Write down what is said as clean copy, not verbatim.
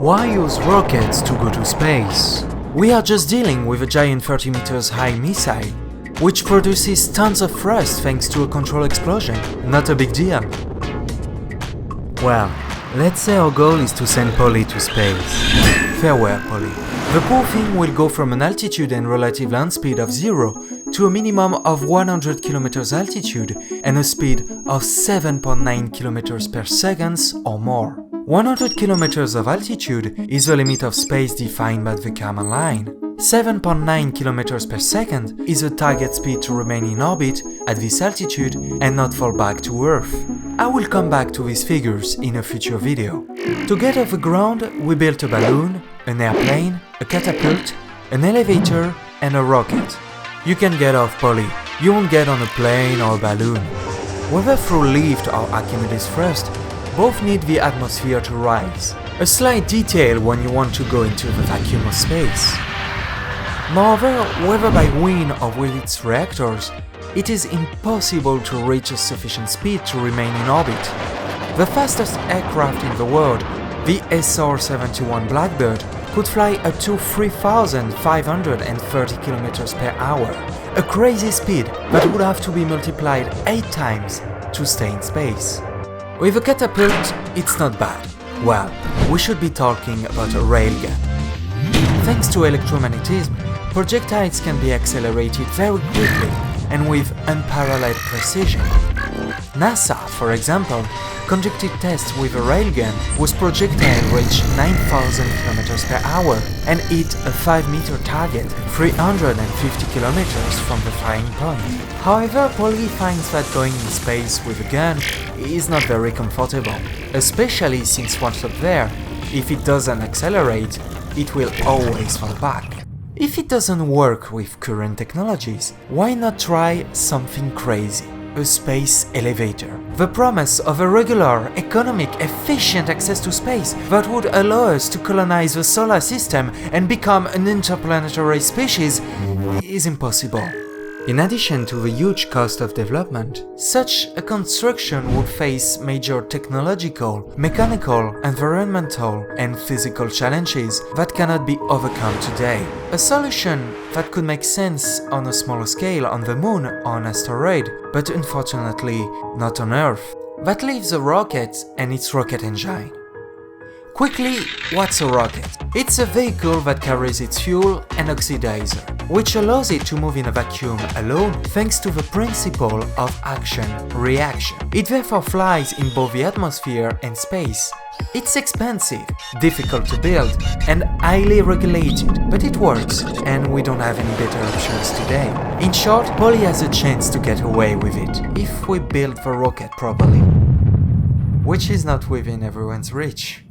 Why use rockets to go to space? We are just dealing with a giant 30 meters high missile, which produces tons of thrust thanks to a controlled explosion. Not a big deal. Well, let's say our goal is to send Polly to space. Farewell, Polly. The poor thing will go from an altitude and relative land speed of 0 to a minimum of 100 km altitude and a speed of 7.9 km per second or more. 100 km of altitude is the limit of space defined by the Kármán line. 7.9 km per second is the target speed to remain in orbit at this altitude and not fall back to Earth. I will come back to these figures in a future video. To get off the ground, we built a balloon, an airplane, a catapult, an elevator and a rocket. You can get off Polly, you won't get on a plane or a balloon. Whether through lift or Archimedes thrust, both need the atmosphere to rise. A slight detail when you want to go into the vacuum of space. Moreover, whether by wind or with its reactors, it is impossible to reach a sufficient speed to remain in orbit. The fastest aircraft in the world, the SR-71 Blackbird, could fly up to 3,530 km per hour, a crazy speed that would have to be multiplied 8 times to stay in space. With a catapult, it's not bad. Well, we should be talking about a railgun. Thanks to electromagnetism, projectiles can be accelerated very quickly and with unparalleled precision. NASA, for example, conducted tests with a railgun whose projectile reached 9,000 km per hour and hit a 5-meter target 350 km from the firing point. However, Polly finds that going in space with a gun is not very comfortable, especially since once up there, if it doesn't accelerate, it will always fall back. If it doesn't work with current technologies, why not try something crazy? A space elevator. The promise of a regular, economic, efficient access to space that would allow us to colonize the solar system and become an interplanetary species is impossible. In addition to the huge cost of development, such a construction would face major technological, mechanical, environmental, and physical challenges that cannot be overcome today. A solution that could make sense on a smaller scale on the Moon or an asteroid, but unfortunately not on Earth. That leaves a rocket and its rocket engine. Quickly, what's a rocket? It's a vehicle that carries its fuel and oxidizer, which allows it to move in a vacuum alone thanks to the principle of action-reaction. It therefore flies in both the atmosphere and space. It's expensive, difficult to build, and highly regulated, but it works, and we don't have any better options today. In short, Polly has a chance to get away with it, if we build the rocket properly, which is not within everyone's reach.